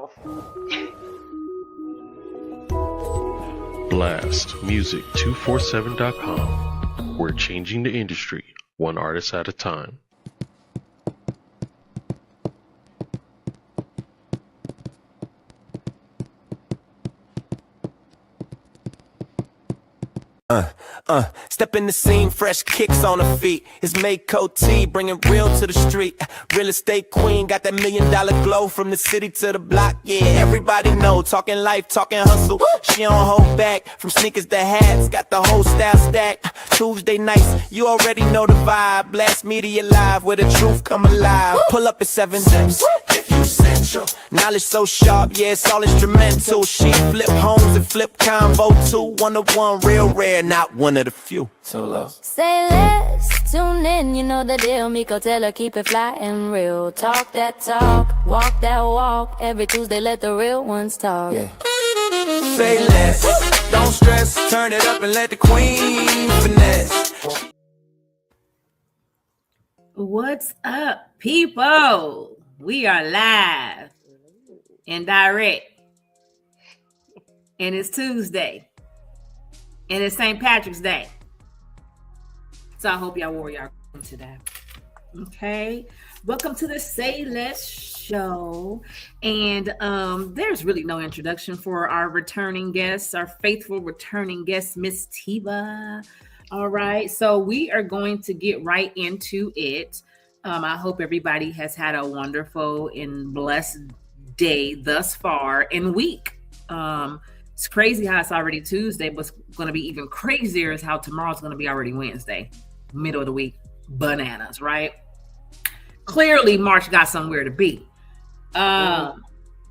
off. BlastMusic247.com. We're changing the industry, one artist at a time. Step in the scene, fresh kicks on the feet. It's Comeiko T, bringing real to the street. Real estate queen, got that $1 million glow from the city to the block. Yeah, everybody know, talking life, talking hustle. She don't hold back, from sneakers to hats, got the whole style stacked. Tuesday nights, you already know the vibe. Blast Media Live, where the truth come alive. Pull up at 7 steps. Central. Knowledge so sharp, yeah, it's all instrumental. She flip homes and flip convo too. 1-to-1, real rare, not one of the few. So low. Say less, tune in, you know the deal. Miko tell her keep it fly and real. Talk that talk, walk that walk. Every Tuesday let the real ones talk. Yeah. Say less, don't stress, turn it up and let the queen finesse. What's up, people? We are live and direct, and it's Tuesday, and it's St. Patrick's Day. So I hope y'all wore y'all today. Okay, welcome to the Say Less show, and there's really no introduction for our returning guests, our faithful returning guest, Miss Tiva. All right, so we are going to get right into it. I hope everybody has had a wonderful and blessed day thus far and week. It's crazy how it's already Tuesday, but what's going to be even crazier is how tomorrow's going to be already Wednesday, middle of the week. Bananas, right? Clearly, March got somewhere to be. So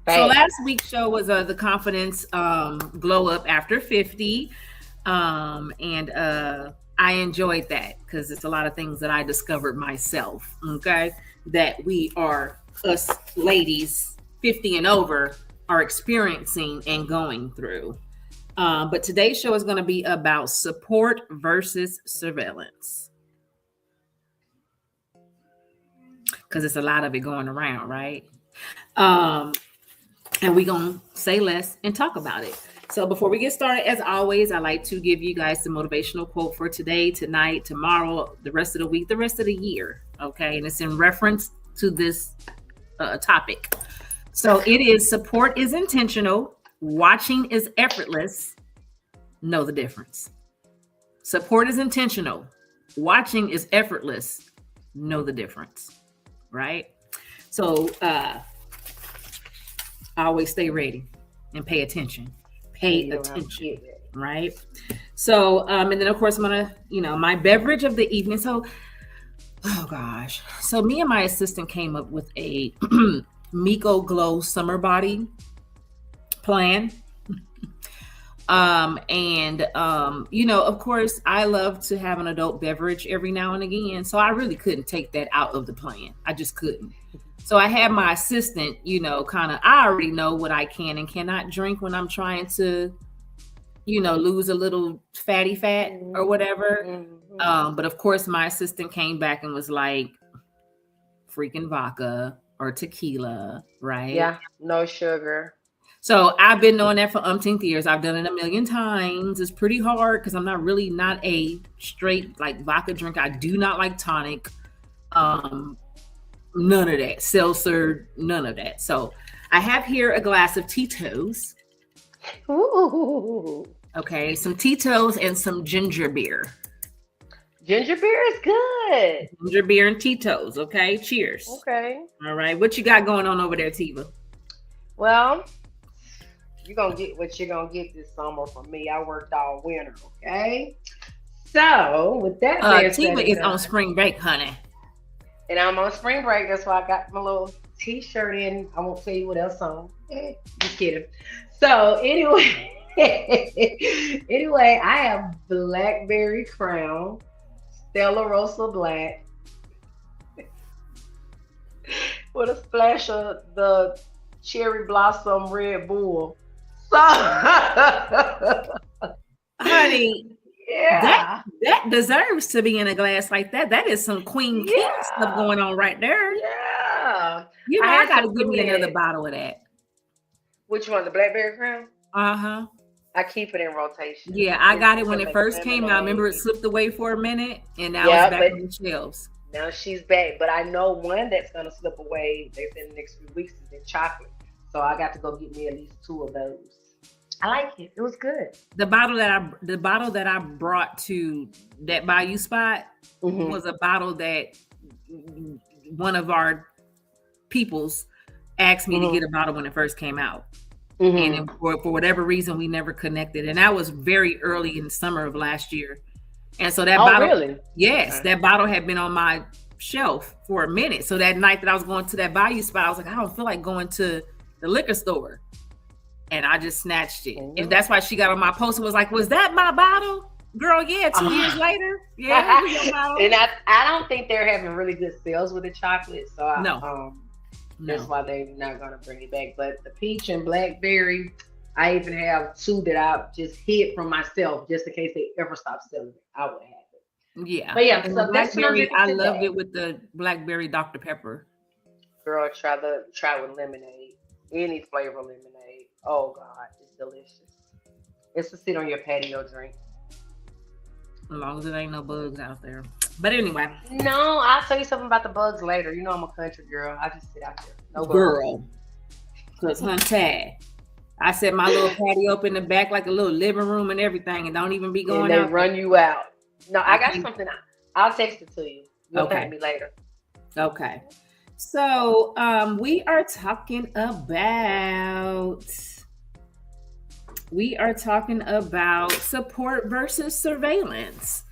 last week's show was the confidence glow up after 50. I enjoyed that because it's a lot of things that I discovered myself, okay, that we are, us ladies 50 and over, are experiencing and going through. But today's show is going to be about support versus surveillance, because it's a lot of it going around, right? And we're going to say less and talk about it. So before we get started, as always, I like to give you guys the motivational quote for today, tonight, tomorrow, the rest of the week, the rest of the year. Okay. And it's in reference to this topic. So it is: support is intentional. Watching is effortless. Know the difference. Support is intentional. Watching is effortless. Know the difference. Right. So I always stay ready and pay attention. Pay attention, right? So, and then of course I'm gonna, my beverage of the evening. So, oh gosh. So me and my assistant came up with a Miko Glow summer body plan. Of course I love to have an adult beverage every now and again. So I really couldn't take that out of the plan. I just couldn't. So I had my assistant, I already know what I can and cannot drink when I'm trying to, lose a little fatty fat or whatever. Mm-hmm. But of course, my assistant came back and was like, freaking vodka or tequila, right? Yeah, no sugar. So I've been doing that for umpteenth years. I've done it 1,000,000 times. It's pretty hard because I'm not a straight like vodka drinker. I do not like tonic. None of that. Seltzer, none of that. So I have here a glass of Tito's. Ooh. Okay, some Tito's and some ginger beer. Ginger beer is good. Ginger beer and Tito's. Okay, cheers. Okay. All right, what you got going on over there, Tiva? Well, you're going to get what you're going to get this summer from me. I worked all winter, okay? So, with that Tiva is on spring break, honey. And I'm on spring break. That's why I got my little t-shirt in. I won't tell you what else on. Just kidding. So anyway, I have Blackberry Crown, Stella Rosa Black, with a splash of the Cherry Blossom Red Bull. So, honey, yeah, that deserves to be in a glass like that. That is some Queen King stuff going on right there. Yeah, I gotta give me another bottle of that. Which one? The blackberry crown? Uh-huh. I keep it in rotation. Yeah, I got it To when it make first came out. Remember, it lemonade. slipped away for a minute, and now it's Yeah, back but on the shelves. now she's back. But I know one that's gonna slip away. They said in the next few weeks is in chocolate. So I got to go get me at least two of those. I like it. It was good. The bottle that I brought to that Bayou spot was a bottle that one of our peoples asked me to get a bottle when it first came out. And for whatever reason, we never connected. And that was very early in the summer of last year. And so that bottle, really? Yes, that bottle had been on my shelf for a minute. So that night that I was going to that Bayou spot, I was like, I don't feel like going to the liquor store. And I just snatched it. And that's why she got on my post and was like, was that my bottle? Girl, yeah, 2 years later. Yeah, it was your bottle. And I don't think they're having really good sales with the chocolate. So No. That's why they're not gonna bring it back. But the peach and blackberry, I even have two that I just hid from myself just in case they ever stop selling it. I would have it. Yeah. But yeah, and so that's what I'm blackberry, I today. loved it with the blackberry Dr. Pepper. Girl, try with lemonade. Any flavor lemonade. Oh God, it's delicious. It's to sit on your patio drink. As long as it ain't no bugs out there. But anyway. No, I'll tell you something about the bugs later. You know I'm a country girl. I just sit out there. No bugs. Girl. Because honey, I set my little patio up in the back like a little living room and everything and don't even be going and they out. run you out. No, I got something. I'll text it to you. You'll thank me later. Okay. So we are talking about support versus surveillance.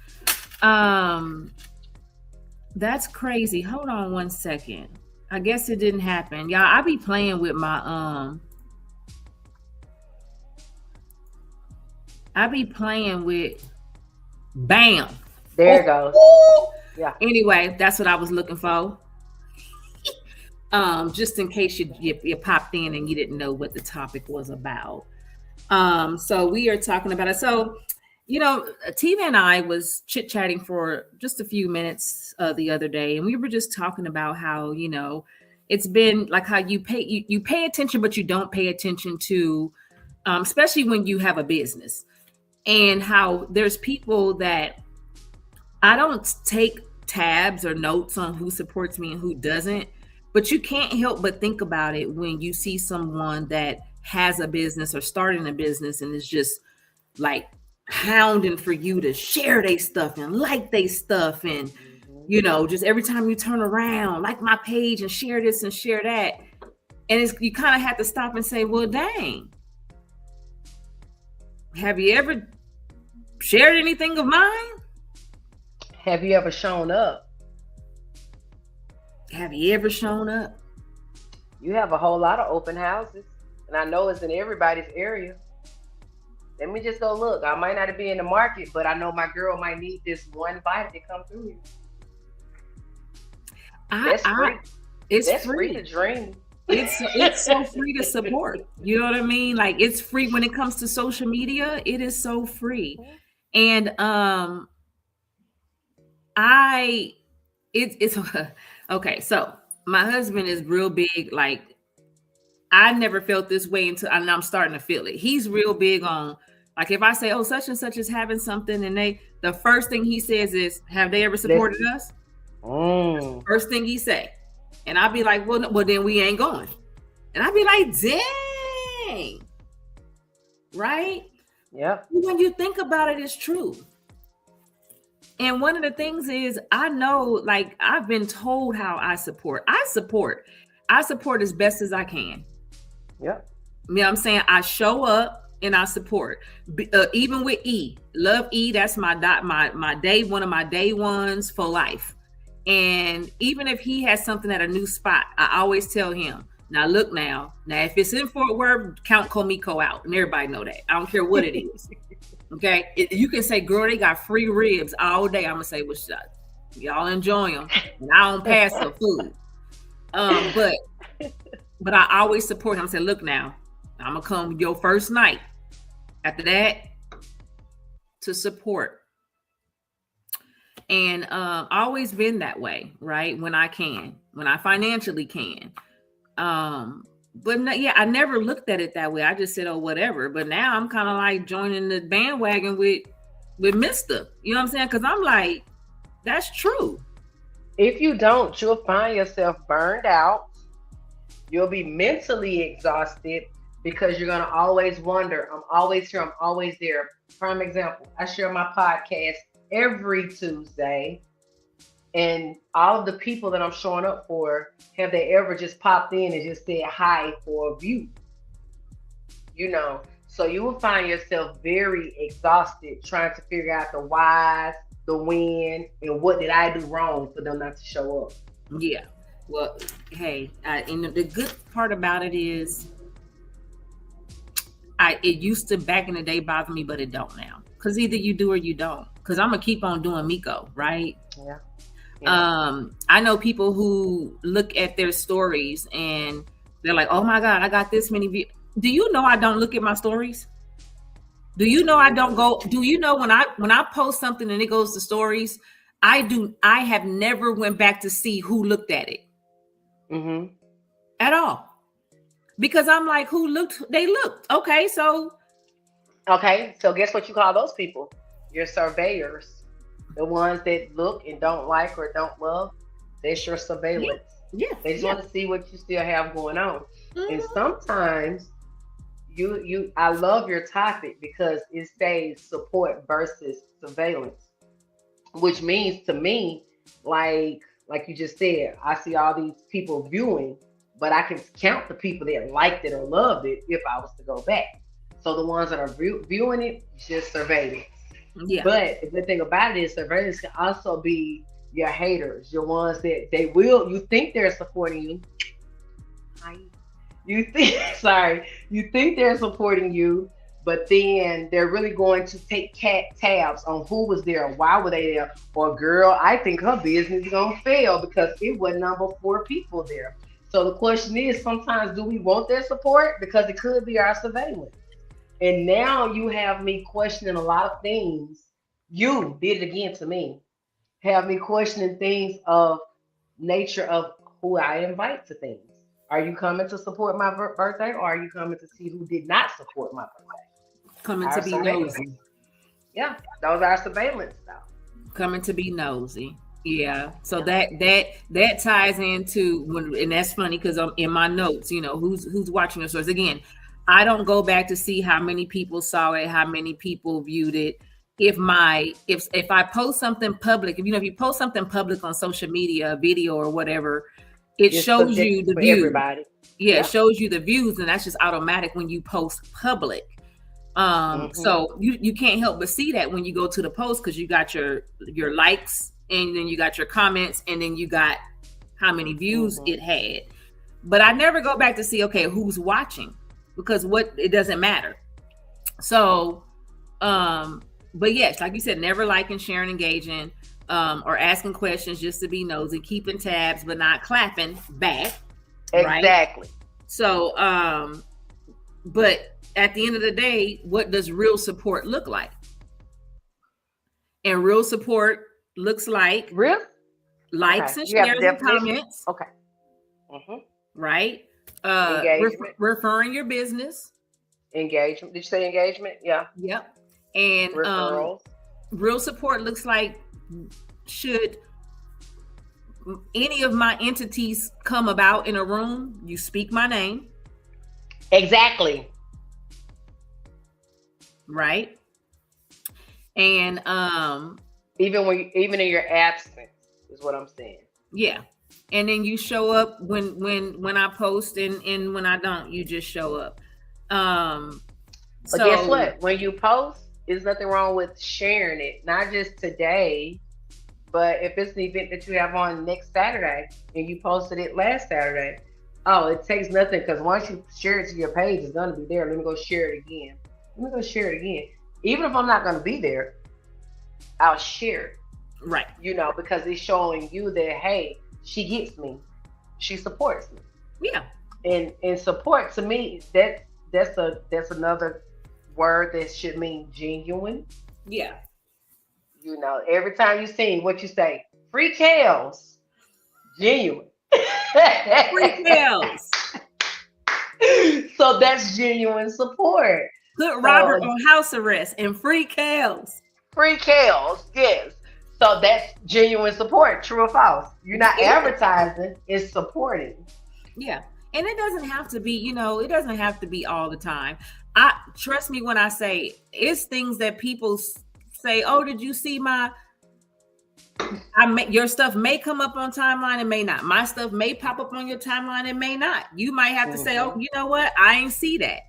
That's crazy. Hold on one second. I guess it didn't happen. Y'all, I be playing with my bam. There it goes. Yeah. Anyway, that's what I was looking for. Just in case you popped in and you didn't know what the topic was about. So we are talking about it. So, Tina and I was chit-chatting for just a few minutes the other day, and we were just talking about how, it's been like how you pay attention, but you don't pay attention to, especially when you have a business, and how there's people that I don't take tabs or notes on who supports me and who doesn't, but you can't help but think about it when you see someone that has a business or starting a business and is just like hounding for you to share their stuff and like their stuff. And, just every time you turn around, like my page and share this and share that. And you kind of have to stop and say, well, dang, have you ever shared anything of mine? Have you ever shown up? Have you ever shown up? You have a whole lot of open houses, and I know it's in everybody's area. Let me just go look. I might not be in the market, but I know my girl might need this one bite to come through here. That's free. It's free to dream. It's so free to support. You know what I mean? Like, it's free when it comes to social media. It is so free. And it's okay. So my husband is real big. Like, I never felt this way until I'm starting to feel it. He's real big on, like, if I say, oh, such and such is having something, and the first thing he says is, have they ever supported us? First thing he say. And I'll be like, well, then we ain't going. And I'll be like, dang. Right? Yeah. When you think about it, it's true. And one of the things is, I know, like, I've been told how I support. I support as best as I can. Yeah. You know what I'm saying? I show up and I support. Even with E. Love E. That's my day, one of my day ones for life. And even if he has something at a new spot, I always tell him, now look now if it's in Fort Worth, count Comeiko out. And everybody know that. I don't care what it is. Okay? You can say, girl, they got free ribs all day. I'm going to say, well, shut. Y'all enjoy them. And I don't pass the food. But I always support him. I say, look now, I'm going to come your first night. After that, to support. And always been that way, right? When I financially can. But no, yeah, I never looked at it that way. I just said, oh, whatever. But now I'm kind of like joining the bandwagon with Mister. You know what I'm saying? Because I'm like, that's true. If you don't, you'll find yourself burned out. You'll be mentally exhausted because you're going to always wonder, I'm always here, I'm always there. Prime example, I share my podcast every Tuesday, and all of the people that I'm showing up for, have they ever just popped in and just said hi for a view? You know, so you will find yourself very exhausted trying to figure out the whys, the when, and what did I do wrong for them not to show up. Yeah. Well, hey, and the good part about it is, it used to back in the day bother me, but it don't now. Because either you do or you don't. Because I'm gonna keep on doing Miko, right? Yeah. I know people who look at their stories and they're like, "Oh my God, I got this many views." Do you know I don't look at my stories? Do you know I don't go? Do you know when I post something and it goes to stories, I have never went back to see who looked at it. Mm-hmm. At all. Because I'm like, who looked? They looked. Okay, so guess what you call those people? Your surveyors. The ones that look and don't like or don't love. That's your surveillance. Yeah. They just want to see what you still have going on. Mm-hmm. And sometimes I love your topic because it says support versus surveillance. Which means to me, like you just said, I see all these people viewing, but I can count the people that liked it or loved it if I was to go back. So the ones that are viewing it, just surveillance. Yeah. But the good thing about it is surveillance can also be your haters, your ones that you think they're supporting you. You think they're supporting you, but then they're really going to take tabs on who was there, why were they there, or girl, I think her business is gonna fail because it was number 4 people there. So the question is, sometimes do we want their support? Because it could be our surveillance. And now you have me questioning a lot of things. You did it again to me. Have me questioning things of nature of who I invite to things. Are you coming to support my birthday, or are you coming to see who did not support my birthday? Coming to be nosy. Yeah, those are surveillance stuff. Coming to be nosy. Yeah. So that ties into and that's funny because I'm in my notes, who's watching the source. Again, I don't go back to see how many people saw it, how many people viewed it. If I post something public, if you post something public on social media, a video or whatever, it shows you the views. Everybody. Yeah, it shows you the views, and that's just automatic when you post public. So you can't help but see that when you go to the post because you got your likes, and then you got your comments, and then you got how many views it had. But I never go back to see, okay, who's watching, because it doesn't matter. So, but yes, like you said, never liking, sharing, engaging, or asking questions just to be nosy, keeping tabs, but not clapping back. Exactly. Right? So, but at the end of the day, what does real support look like? And real support looks like likes and shares and comments. Okay. Right? Referring your business. Engagement. Did you say engagement? Yeah. Yep. And referrals. Real support looks like, should any of my entities come about in a room, you speak my name. Exactly. Right. And even in your absence is what I'm saying. Yeah. And then you show up when I post, and when I don't, you just show up. But guess what? When you post, there's nothing wrong with sharing it. Not just today, but if it's an event that you have on next Saturday and you posted it last Saturday, it takes nothing, because once you share it to your page, it's gonna be there. Let me go share it again. Even if I'm not gonna be there, I'll share it. Right. Because it's showing you that, hey, she gets me. She supports me. Yeah. And support, to me, that's another word that should mean genuine. Yeah. Every time you see what you say, free tails, genuine. Free tails. So that's genuine support. Put Robert So on house arrest and free Kels. free Kales, yes. So that's genuine support, true or false? You're not Yeah. advertising, it's supporting. Yeah. And it doesn't have to be, it doesn't have to be all the time. I trust me when I say it's things that people say, oh, did you see your stuff may come up on timeline and may not. My stuff may pop up on your timeline and may not. You might have to say, oh, you know what? I ain't see that.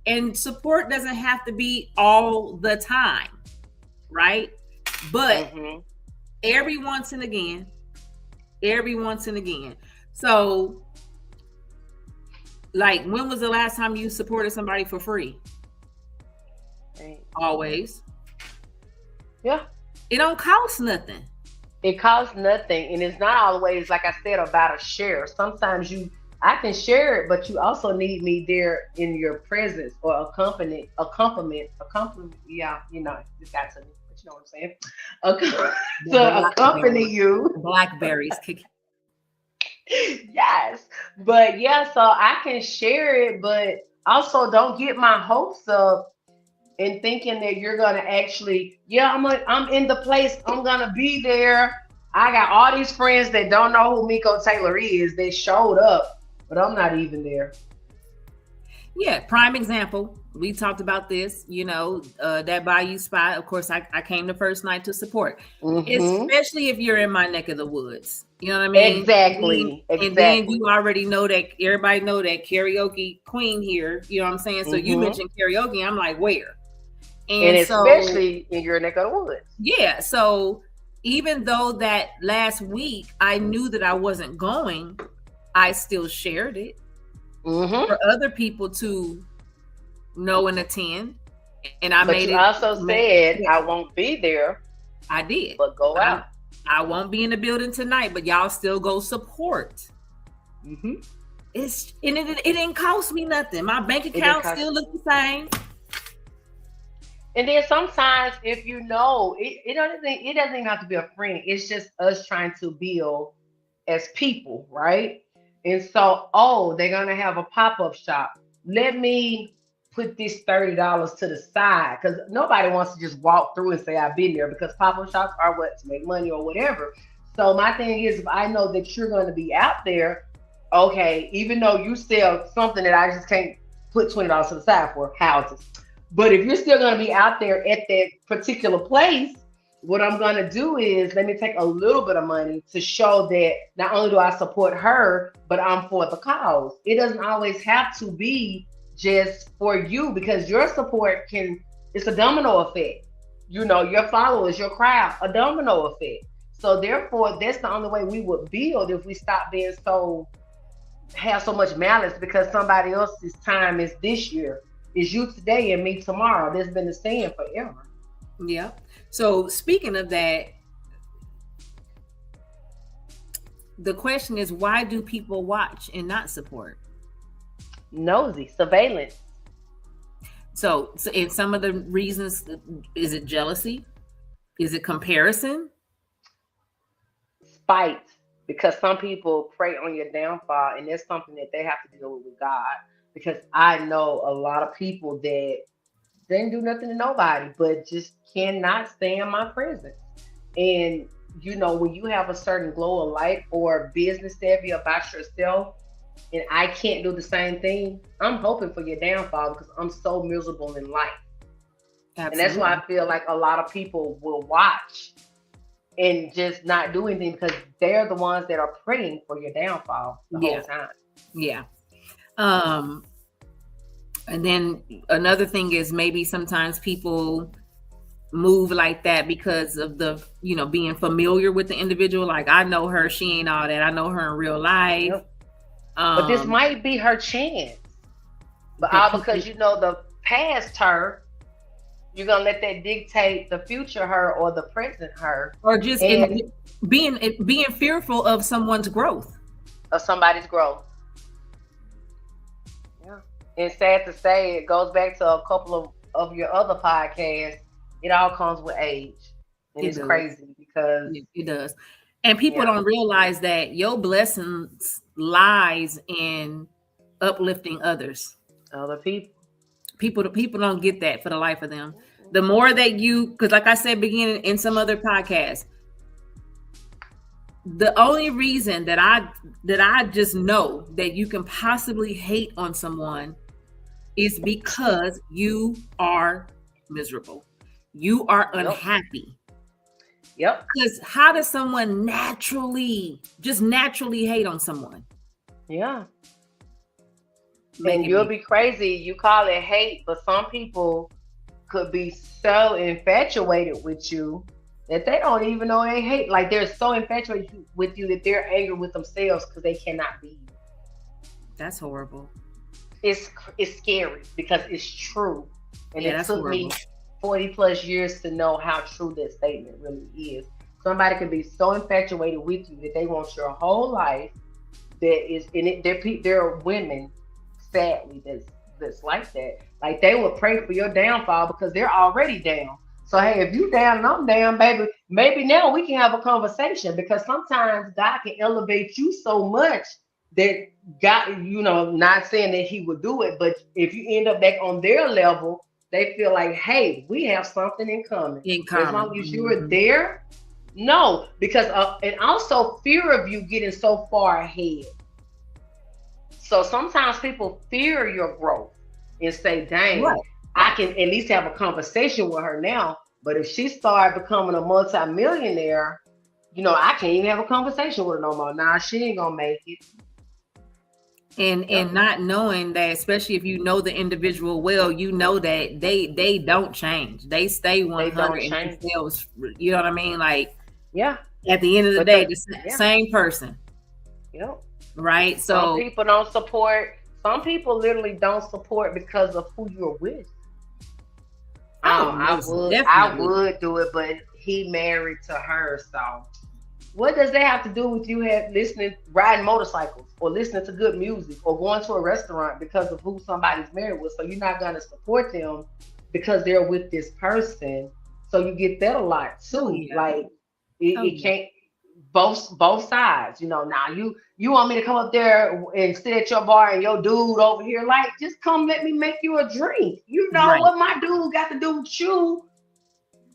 And support doesn't have to be all the time, right? But every once and again. So, like, when was the last time you supported somebody for free? Always. Yeah. It don't cost nothing. It costs nothing, and it's not always, like I said, about a share. Sometimes I can share it, but you also need me there in your presence or a compliment. Yeah, it's got to, but you know what I'm saying? To accompany you. Blackberries kick. Yes, but yeah, so I can share it, but also don't get my hopes up and thinking that you're gonna actually, I'm in the place, I'm gonna be there. I got all these friends that don't know who Miko Taylor is. They showed up, but I'm not even there. Yeah, prime example. We talked about this, that Bayou spot. Of course, I came the first night to support, especially if you're in my neck of the woods. You know what I mean? Exactly. And then you already know that everybody know that karaoke queen here. You know what I'm saying? So you mentioned karaoke. I'm like, where? And especially in your neck of the woods. Yeah. So even though that last week I knew that I wasn't going, I still shared it for other people to know and attend. And you also said I won't be there. I did. But go out. I won't be in the building tonight, but y'all still go support. It didn't cost me nothing. My bank account still looks the same. And then sometimes, if it doesn't even have to be a friend. It's just us trying to build as people, right? And so, they're gonna have a pop-up shop. Let me put this $30 to the side, because nobody wants to just walk through and say I've been there, because pop-up shops are to make money or whatever. So my thing is, if I know that you're going to be out there, okay, even though you sell something that I just can't put $20 to the side for, houses. But if you're still going to be out there at that particular place, what I'm going to do is let me take a little bit of money to show that not only do I support her, but I'm for the cause. It doesn't always have to be just for you, because your support it's a domino effect. Your followers, your crowd, a domino effect. So therefore, that's the only way we would build, if we stop being have so much malice because somebody else's time is this year. Is you today and me tomorrow. That's been the saying forever. Yeah. So speaking of that, the question is, why do people watch and not support? Nosy, surveillance. So in some of the reasons, is it jealousy? Is it comparison? Spite. Because some people prey on your downfall, and that's something that they have to deal with God. Because I know a lot of people that didn't do nothing to nobody, but just cannot stand my presence. And when you have a certain glow of light or business savvy about yourself, and I can't do the same thing, I'm hoping for your downfall, because I'm so miserable in life. Absolutely. And that's why I feel like a lot of people will watch and just not do anything, because they're the ones that are praying for your downfall the whole time. Yeah. And then another thing is, maybe sometimes people move like that because of the, being familiar with the individual. Like, I know her, she ain't all that. I know her in real life. Yep. But this might be her chance. But all because the past her, you're gonna let that dictate the future her or the present her, or just being fearful of someone's growth, of somebody's growth. Yeah, and sad to say, it goes back to a couple of your other podcasts. It all comes with age, and it's crazy because it does. And people don't realize that your blessings lies in uplifting others. Other people. People don't get that for the life of them. The more that you, because like I said beginning in some other podcast, the only reason that I just know that you can possibly hate on someone is because you are miserable. You are unhappy. Yep. Because how does someone naturally hate on someone? Yeah. And you'll be crazy. You call it hate, but some people could be so infatuated with you that they don't even know they hate. Like they're so infatuated with you that they're angry with themselves because they cannot be you. That's horrible. It's scary because it's true. And it took horrible. me 40 plus years to know how true that statement really is. Somebody can be so infatuated with you that they want your whole life. That is, and there are women, sadly, that's like that. Like they will pray for your downfall because they're already down. So hey, if you down and I'm down, baby, maybe now we can have a conversation, because sometimes God can elevate you so much that God, not saying that he would do it, but if you end up back on their level, they feel like, hey, we have something in common. As long as you are there, no, because and also fear of you getting so far ahead. So sometimes people fear your growth and say, dang, right, I can at least have a conversation with her now. But if she started becoming a multi-millionaire, I can't even have a conversation with her no more. Nah, she ain't gonna make it. And not knowing that, especially if you know the individual well, you know that they don't change. They stay 100 in themselves. You know what I mean? Like, yeah. At the end of the day, the same person. Yep. Right. So some people don't support. Some people literally don't support because of who you're with. I would do it, but he married to her, so. What does that have to do with you riding motorcycles or listening to good music or going to a restaurant because of who somebody's married with? So you're not going to support them because they're with this person. So you get that a lot too. Yeah. Like it can't both sides. Now you want me to come up there and sit at your bar and your dude over here, like, just come let me make you a drink. Right. What my dude got to do with you?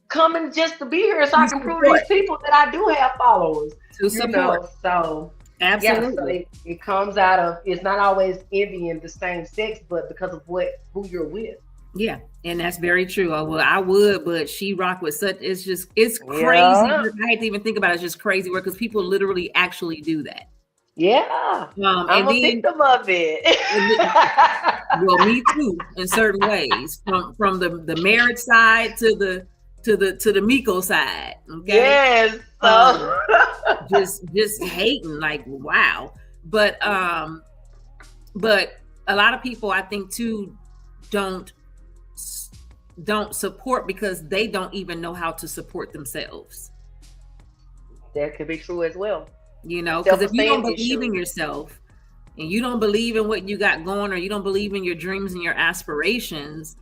Coming just to be here so I can prove these people that I do have followers. To support. So absolutely. Yeah, so it comes out of, it's not always envying the same sex, but because of who you're with. Yeah, and that's very true. Well, I would, but she rock with such. It's crazy. I hate to even think about it. It's just crazy work because people literally actually do that. Yeah, I'm a victim of it. Well, me too, in certain ways. From the marriage side to the Comeiko side. Okay. Yes. So just hating, like, wow. But a lot of people, I think too, don't support because they don't even know how to support themselves. That could be true as well. Because if you don't believe in yourself and you don't believe in what you got going, or you don't believe in your dreams and your aspirations,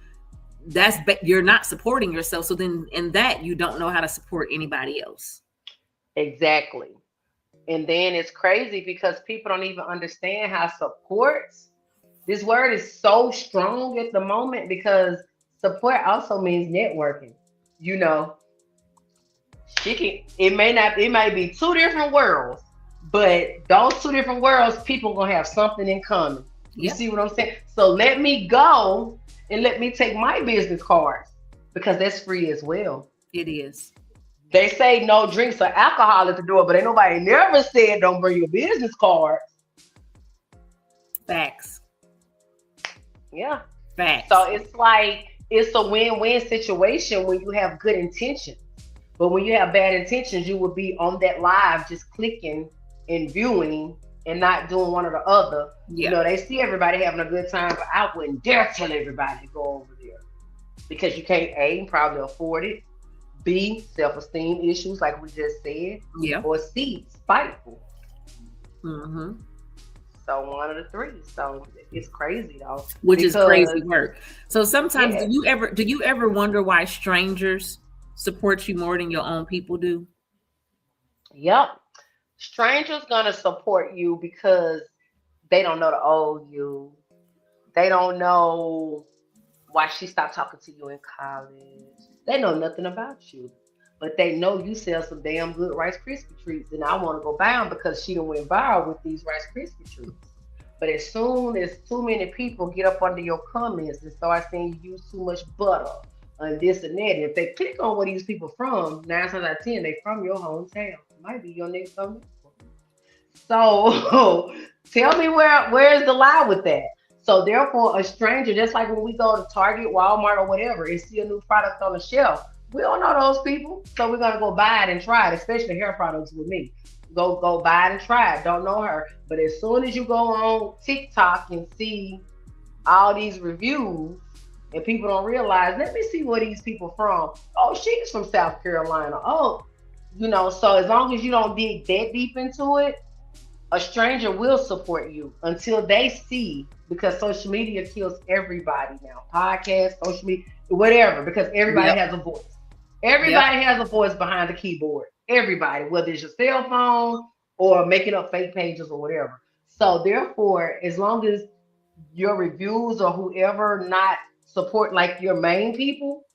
you're not supporting yourself. So then in that, you don't know how to support anybody else. Exactly. And then it's crazy because people don't even understand how supports. This word is so strong at the moment because support also means networking. It might be two different worlds, but those two different worlds, people gonna have something in common. You see what I'm saying? So let me go and let me take my business cards, because that's free as well. It is. They say no drinks or alcohol at the door, but ain't nobody never said don't bring your business cards. Facts. Yeah. Facts. So it's like, it's a win-win situation when you have good intentions. But when you have bad intentions, you will be on that live just clicking and viewing and not doing one or the other. Yeah. They see everybody having a good time, but I wouldn't dare tell everybody to go over there, because you can't, A, probably afford it, B, self-esteem issues like we just said, or C, spiteful. Mm-hmm. So one of the three. So it's crazy though. Which is crazy work. So sometimes do you ever wonder why strangers support you more than your own people do? Yep. Strangers gonna support you because they don't know the old you. They don't know why she stopped talking to you in college. They know nothing about you. But they know you sell some damn good Rice Krispie treats, and I want to go buy them because she done went viral with these Rice Krispie treats. But as soon as too many people get up under your comments and start saying you use too much butter and this and that, if they click on where these people from, 9 times out of 10, they from your hometown. It might be your next door. So tell me where's the lie with that? So therefore, a stranger, just like when we go to Target, Walmart, or whatever, and see a new product on the shelf, we don't know those people, so we're gonna go buy it and try it. Especially hair products with me, go buy it and try it. Don't know her, but as soon as you go on TikTok and see all these reviews, and people don't realize, let me see where these people from. Oh, she's from South Carolina. Oh, so as long as you don't dig that deep into it, a stranger will support you until they see, because social media kills everybody now. Podcasts, social media, whatever, because everybody has a voice. Everybody has a voice behind the keyboard. Everybody, whether it's your cell phone or making up fake pages or whatever. So therefore, as long as your reviews or whoever not support like your main people,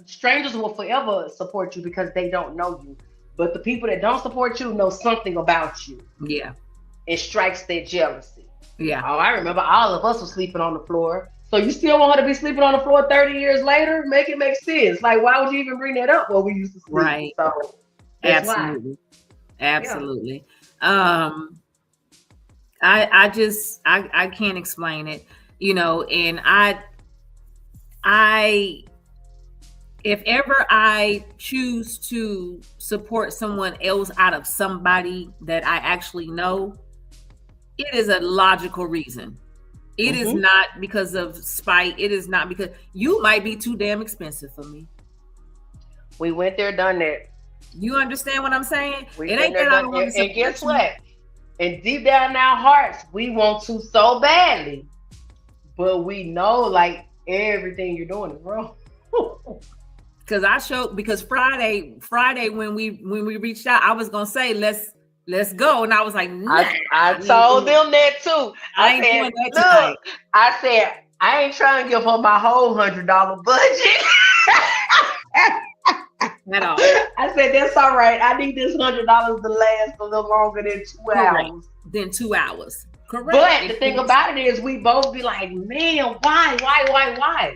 strangers will forever support you because they don't know you. But the people that don't support you know something about you. Yeah. It strikes their jealousy. Yeah. Oh, I remember all of us were sleeping on the floor. So you still want her to be sleeping on the floor 30 years later? Make it make sense. Like, why would you even bring that up where we used to sleep? Right. So absolutely. Why. Absolutely. Yeah. I can't explain it, and I if ever I choose to support someone else out of somebody that I actually know, it is a logical reason. It is not because of spite. It is not because you might be too damn expensive for me. We went there, done that. You understand what I'm saying? It ain't that I don't want to support you. And guess what? And deep down in our hearts, we want to so badly, but we know like everything you're doing is wrong. Because Friday when we reached out, I was gonna say let's go, and I was like, nah, I told them that too. I said, look, I said I ain't trying to give her my whole $100 budget. At all. I said that's all right. I need this $100 to last a little longer than 2 hours. Than 2 hours. Correct. But the thing about it is, we both be like, man, why?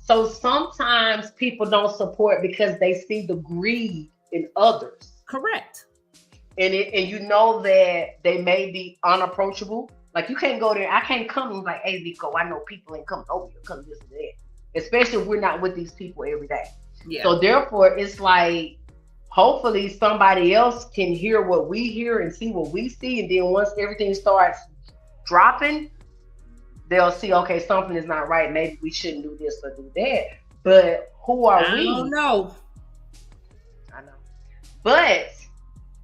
So sometimes people don't support because they see the greed in others. Correct. And you know that they may be unapproachable. Like you can't go there. I can't come and be like, hey, Nico, I know people ain't coming over here because this and that. Especially if we're not with these people every day. Yeah. So therefore, it's like, hopefully somebody else can hear what we hear and see what we see. And then once everything starts dropping, they'll see, okay, something is not right. Maybe we shouldn't do this or do that. But who are we? I don't know. I know. But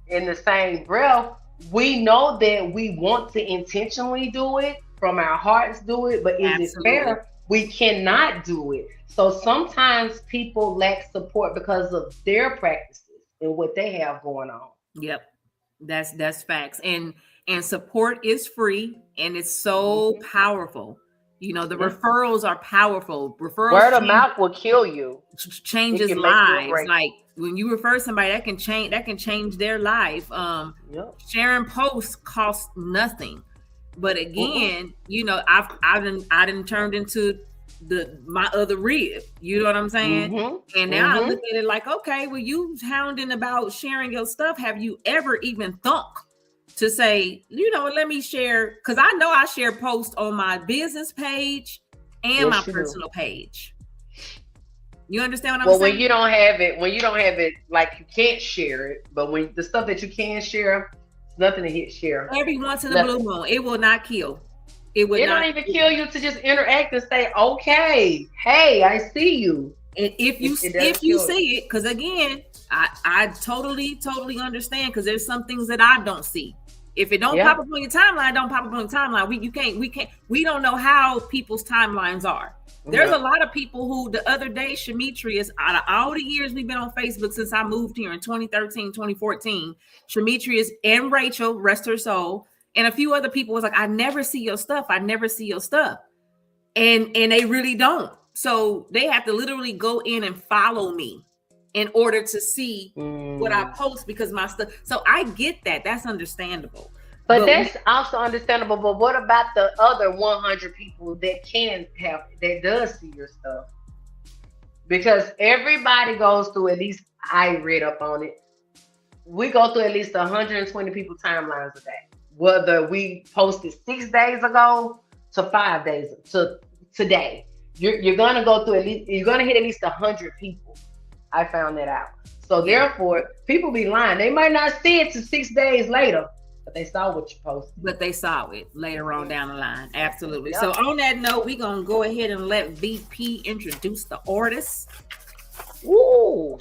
in the same breath, we know that we want to intentionally do it, from our hearts do it, but is it fair? We cannot do it. So sometimes people lack support because of their practices and what they have going on. Yep. That's facts. And support is free and it's so powerful. The referrals are powerful. Referrals, word of mouth will kill you. Changes lives. Like when you refer somebody, that can change their life. Sharing posts costs nothing. But again, I done turned into my other rib. You know what I'm saying? And now I look at it like, okay, well, you hounding about sharing your stuff. Have you ever even thought to say, let me share? Because I know I share posts on my business page and my personal page. You understand what I'm saying? Well, when you don't have it, like you can't share it. But when the stuff that you can share, it's nothing to hit share. Every once in a blue moon, it will not kill. It don't even kill you to just interact and say, okay, hey, I see you. And if you see it, because again, I totally understand, because there's some things that I don't see. If it don't pop up on your timeline, don't pop up on your timeline. We don't know how people's timelines are. There's a lot of people who, the other day, Shametrius, out of all the years we've been on Facebook since I moved here in 2013, 2014, Shametrius and Rachel, rest her soul, And a few other people was like, I never see your stuff. I never see your stuff. And they really don't. So they have to literally go in and follow me in order to see what I post, because my stuff. So I get that. That's understandable. But that's also understandable. But what about the other 100 people that does see your stuff? Because everybody goes through, at least I read up on it, we go through at least 120 people timelines a day. Whether we posted 6 days ago to 5 days to today, you're gonna go through you're gonna hit at least 100 people. I found that out. So therefore, people be lying. They might not see it to 6 days later, but they saw what you posted. But they saw it later on down the line. Absolutely. Yep. So on that note, we're gonna go ahead and let VP introduce the artist. Woo!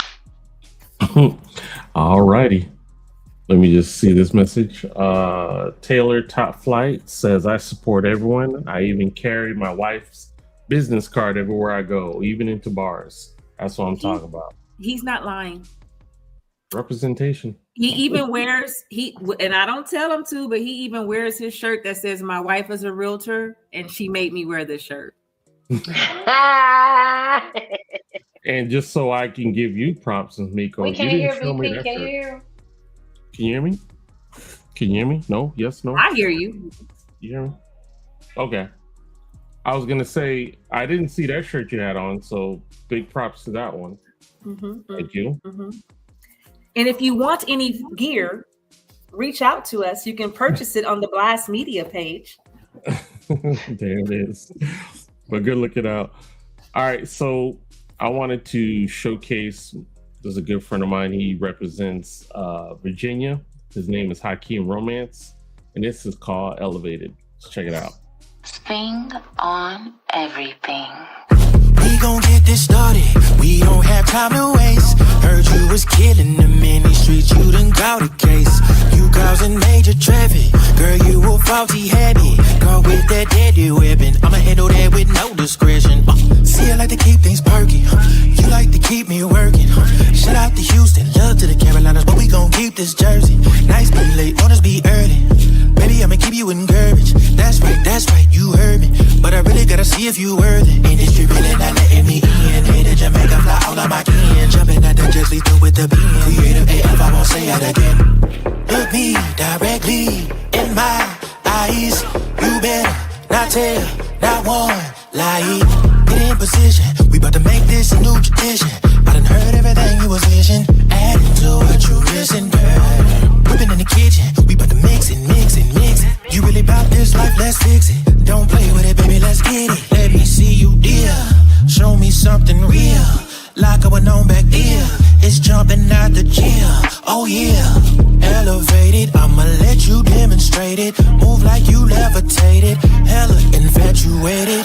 All righty. Let me just see this message. Taylor Top Flight says, I support everyone. I even carry my wife's business card everywhere I go, even into bars. That's what I'm talking about. He's not lying. Representation. He even wears, and I don't tell him to, but he even wears his shirt that says, my wife is a realtor and she made me wear this shirt. And just so I can give you prompts, Miko. We can't hear VP. Can you hear? Can you hear me? Can you hear me? No? Yes? No? I hear you. You hear me? Okay. I was going to say, I didn't see that shirt you had on, so big props to that one. Thank you. And if you want any gear, reach out to us. You can purchase it on the Blast Media page. There it is. But good looking out. All right, so I wanted to showcase, there's a good friend of mine, he represents Virginia. His name is Hakeem Romance, and this is called Elevated. Let's check it out. Sing on everything. We gon' get this started. We don't have time to waste. Heard you was killing them in these streets. You done got a case. You causing major traffic. Girl, you a faulty habit. Girl, with that deadly weapon, I'ma handle that with no discretion. See, I like to keep things perky. You like to keep me working. Shout out to Houston, love to the Carolinas, but we gon' keep this Jersey. Nice be late, honors be early. Baby, I'ma keep you in garbage. That's right, you heard me. But I really gotta see if you worthy. Industry really not letting me in. Hit to Jamaica, fly all of my kin. Jumping at the just lethal with the beam. Creative AF, I won't say it again. Look me directly in my eyes. You better not tell, not one lie. Get in position, we about to make this a new tradition. I done heard everything you was vision. Adding to what you listen, girl. Whipping in the kitchen, we about to mix it. You really about this life, let's fix it. Don't play with it, baby, let's get it. Let me see you, dear. Show me something real, like I went on back there. It's jumping out the gym, oh yeah. Elevated, I'ma let you demonstrate it. Move like you levitated, hella infatuated.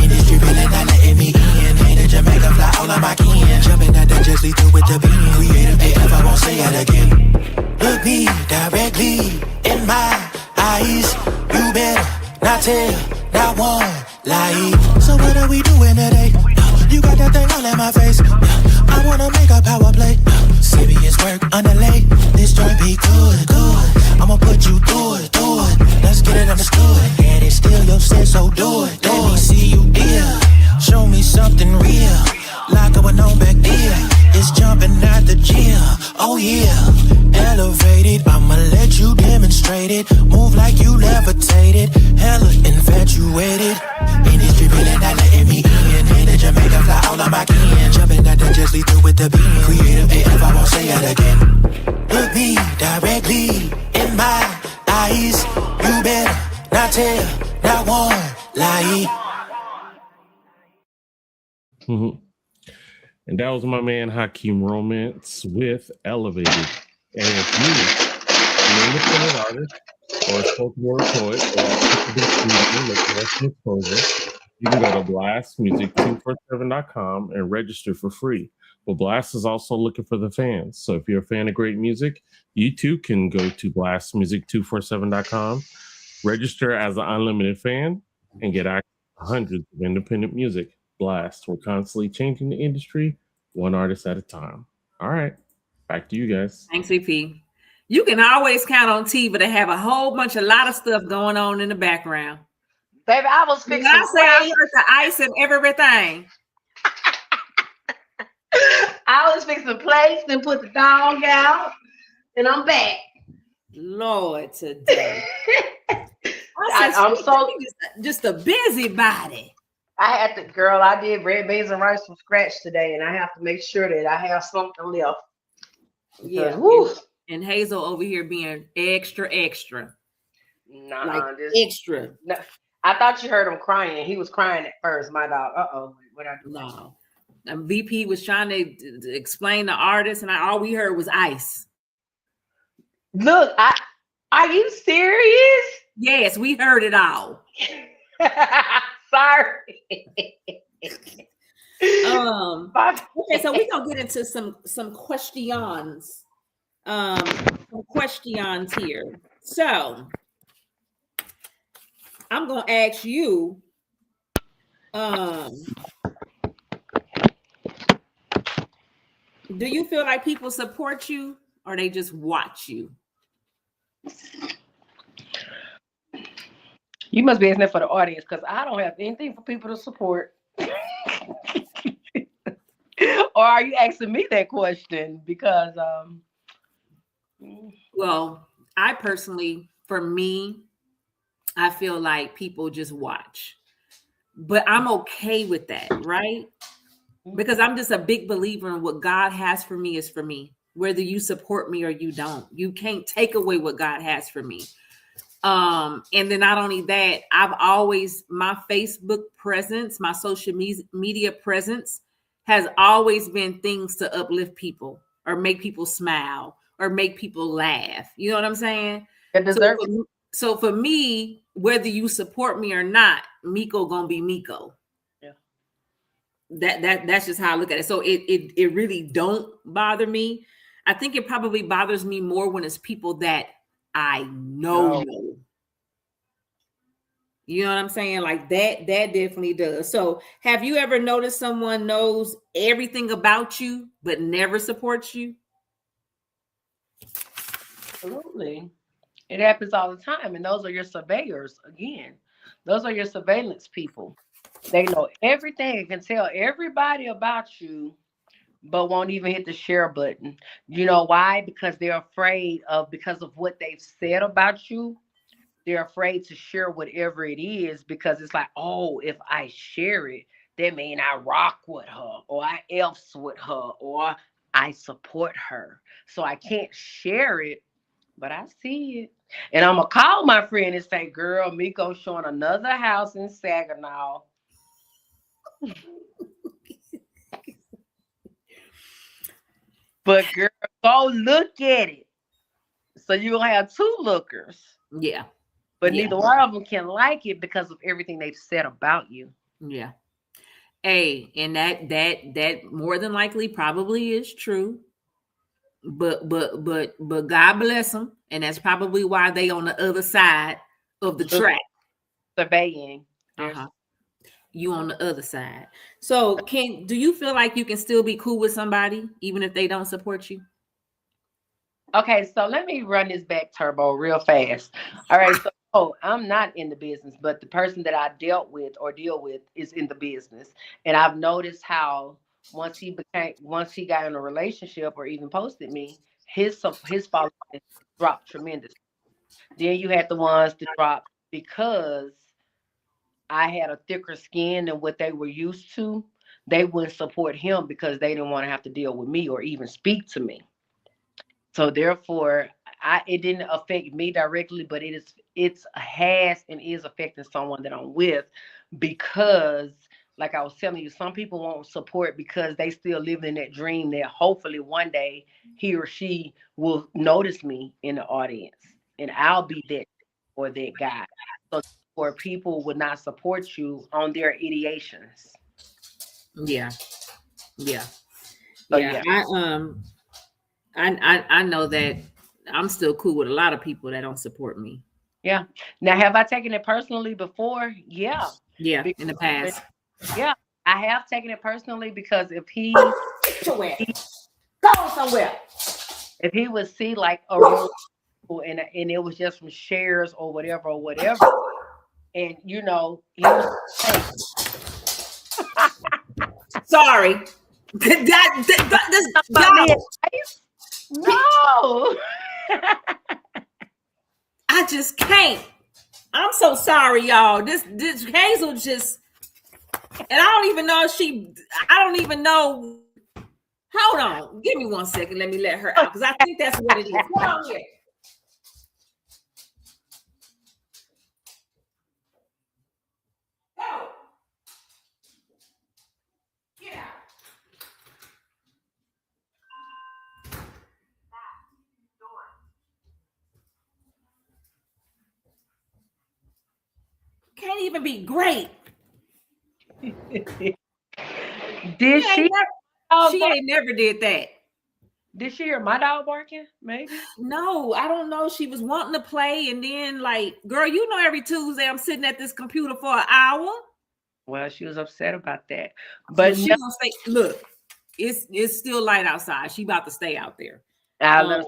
Industry really not letting me in. Ain't in Jamaica, fly all of my kin. Jumping out the just lethal with the beam. Creative AF, I won't say it again. Look me directly in my eyes. You better not tell, not one lie. So what are we doing today? You got that thing all in my face. I wanna make a power play. Serious work underlay. This joint be good. I'ma put you through it. Let's get it understood. And it's still your sense, so do it. Let me see you, dear. Show me something real, like I went on back there. It's jumping out the gym, oh yeah. Elevated, I'ma let you demonstrate it. Move like you levitated, hella infatuated. Industry really not letting me in. Ain't in Jamaica, fly all of my kin. Jumping at the just lethal with the beam. Creative AF, I won't say it again. Look me directly in my eyes. You better not tell, not one lie. And that was my man Hakeem Romance with Elevated. And if you're an independent artist or a spoken word poet or you can go to blastmusic247.com and register for free. Well, Blast is also looking for the fans. So if you're a fan of great music, you too can go to blastmusic247.com, register as an unlimited fan, and get access to hundreds of independent music. Blast. We're constantly changing the industry, one artist at a time. All right, back to you guys. Thanks, VP. You can always count on Tiva to have a lot of stuff going on in the background. Baby, I was When fixing I say I plates. heard the ice and everything. I was fixing plates and put the dog out, and I'm back. Lord, today. I'm so just a busybody. I did red beans and rice from scratch today, and I have to make sure that I have something left. Yeah. Woo. And Hazel over here being extra. Nah, like extra. No, I thought you heard him crying. He was crying at first, my dog. What I do? No. And VP was trying to explain the artist, and all we heard was ice. Look, are you serious? Yes, we heard it all. Sorry. Okay, so we're gonna get into some questions. Some questions here. So I'm gonna ask you, do you feel like people support you or they just watch you? You must be asking that for the audience, because I don't have anything for people to support. Or are you asking me that question? Because well, I personally, for me, I feel like people just watch. But I'm okay with that, right? Because I'm just a big believer in what God has for me is for me. Whether you support me or you don't, you can't take away what God has for me. And then not only that, my Facebook presence, my social media presence has always been things to uplift people or make people smile or make people laugh. You know what I'm saying? So for me, whether you support me or not, Miko gonna be Miko. That's just how I look at it. So it really don't bother me. I think it probably bothers me more when it's people that I know. You know what I'm saying? Like that definitely does. So have you ever noticed someone knows everything about you but never supports you? Absolutely. It happens all the time. And those are your surveyors again. Those are your surveillance people. They know everything and can tell everybody about you, but won't even hit the share button. You know why? Because they're afraid because of what they've said about you. They're afraid to share whatever it is, because it's like, oh, if I share it, that means I rock with her, or I elfs with her, or I support her. So I can't share it, but I see it. And I'm going to call my friend and say, girl, Miko showing another house in Saginaw. But girl, go look at it. So you'll have two lookers. Yeah. But neither one of them can like it because of everything they've said about you. Yeah. Hey, and that more than likely probably is true. But God bless them. And that's probably why they on the other side of the track. Surveying. You on the other side. So do you feel like you can still be cool with somebody even if they don't support you? Okay, so let me run this back, Turbo, real fast. All right, so I'm not in the business, but the person that I deal with is in the business. And I've noticed how once he got in a relationship or even posted me, his following dropped tremendously. Then you had the ones that dropped because I had a thicker skin than what they were used to. They wouldn't support him because they didn't want to have to deal with me or even speak to me. So therefore, it didn't affect me directly, but it has and is affecting someone that I'm with, because, like I was telling you, some people won't support because they still live in that dream that hopefully one day he or she will notice me in the audience, and I'll be that or that guy. So or people would not support you on their ideations. Yeah. So, yeah. I know that I'm still cool with a lot of people that don't support me. Yeah. Now, have I taken it personally before? Yeah. Yeah. In the past. Yeah, I have taken it personally, because if he go somewhere. if he would see like a room and it was just from shares or whatever, and he was hey, Sorry. This about me y'all, no. I just can't. I'm so sorry, y'all. This Hazel just, and I don't even know I don't even know. Hold on. Give me 1 second. Let me let her out because I think that's what it is. Come on here. Go. Get out. Can't even be great. Did she? She ain't never did that. Did she hear my dog barking? Maybe. No, I don't know. She was wanting to play, and then like, girl, every Tuesday I'm sitting at this computer for an hour. Well, she was upset about that, But she gonna stay. Look, it's still light outside. She about to stay out there. I'll let her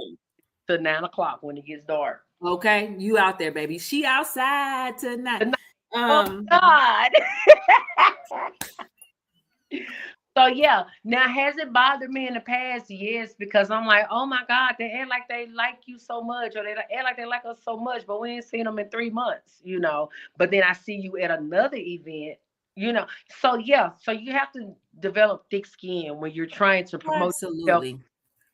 to 9 o'clock when it gets dark. Okay, you out there, baby. She outside tonight. Oh God. So yeah, now has it bothered me in the past? Yes, because I'm like, oh my God, they act like they like you so much, or they act like they like us so much, but we ain't seen them in 3 months, But then I see you at another event, So yeah, so you have to develop thick skin when you're trying to promote yourself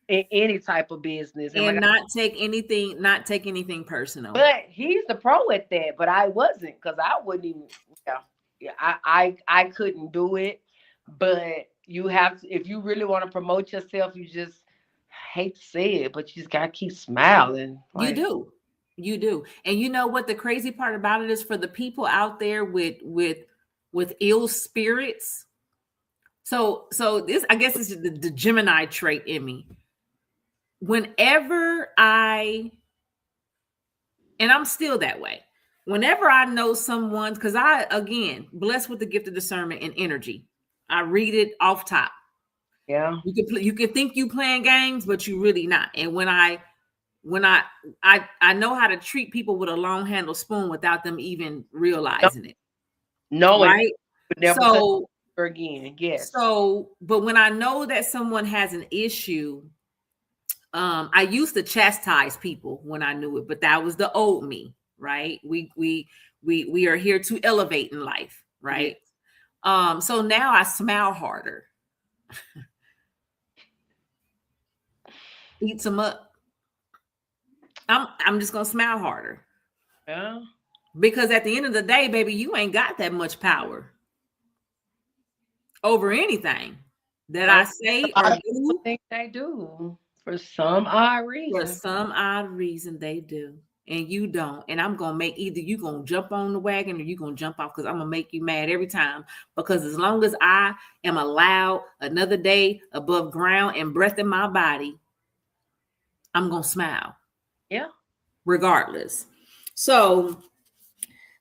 in any type of business, and not take anything personal. But he's the pro at that, but I wasn't because I wouldn't even. I couldn't do it. But you have to, if you really want to promote yourself, you just hate to say it, but you just gotta keep smiling. Like, you do. And you know what the crazy part about it is, for the people out there with ill spirits. So this, I guess, is the Gemini trait in me. Whenever and I'm still that way. Whenever I know someone, because I, again, blessed with the gift of discernment and energy. I read it off top. Yeah. You can think you playing games, but you really not. And when I know how to treat people with a long handle spoon without them even realizing it. No, right? So again, yes. So, but when I know that someone has an issue, I used to chastise people when I knew it, but that was the old me, right? We are here to elevate in life, right? Yeah. So now I smile harder. Eats them up. I'm just gonna smile harder. Yeah. Because at the end of the day, baby, you ain't got that much power over anything that I say or do. I think they do. For some odd reason. For some odd reason, they do. And you don't. And I'm going to make either you going to jump on the wagon or you going to jump off, because I'm going to make you mad every time. Because as long as I am allowed another day above ground and breath in my body, I'm going to smile. Yeah. Regardless. So,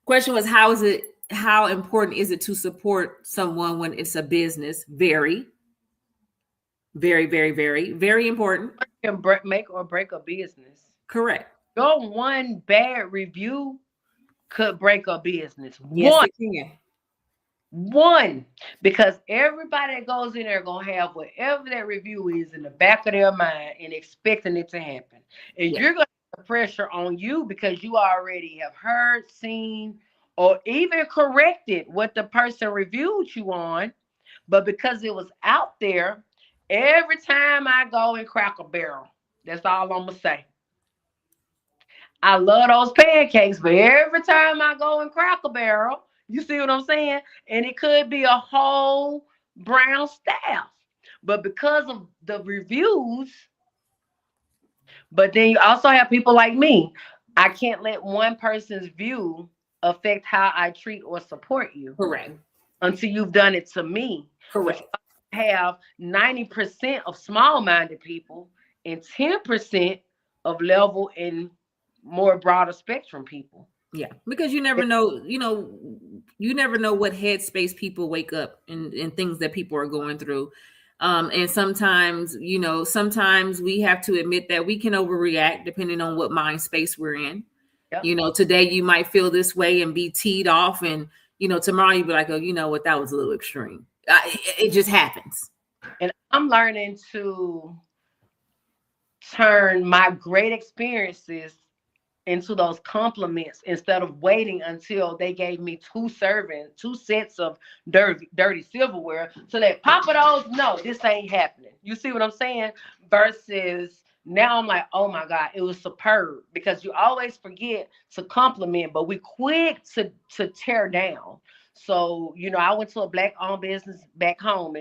question was, how important is it to support someone when it's a business? Very, very, very, very, very important. Can make or break a business. Correct. Your one bad review could break a business. Yes, it can. One, because everybody that goes in there gonna have whatever that review is in the back of their mind and expecting it to happen. And you're gonna have pressure on you because you already have heard, seen, or even corrected what the person reviewed you on. But because it was out there, every time I go and Cracker Barrel, that's all I'm gonna say. I love those pancakes, but every time I go in Cracker Barrel, you see what I'm saying? And it could be a whole brown staff. But because of the reviews, but then you also have people like me. I can't let one person's view affect how I treat or support you. Correct. Until you've done it to me. Correct. But you have 90% of small-minded people and 10% of level and more broader spectrum people. Yeah, because you never know, you never know what headspace people wake up and things that people are going through. And sometimes, sometimes we have to admit that we can overreact depending on what mind space we're in. Yep. Today you might feel this way and be teed off, and tomorrow you'd be like, oh, you know what, that was a little extreme. It just happens. And I'm learning to turn my great experiences into those compliments instead of waiting until they gave me two sets of dirty silverware. So that Papa those, no, this ain't happening. You see what I'm saying? Versus now I'm like, oh my God, it was superb. Because you always forget to compliment, but we quick to tear down. So, I went to a Black-owned business back home.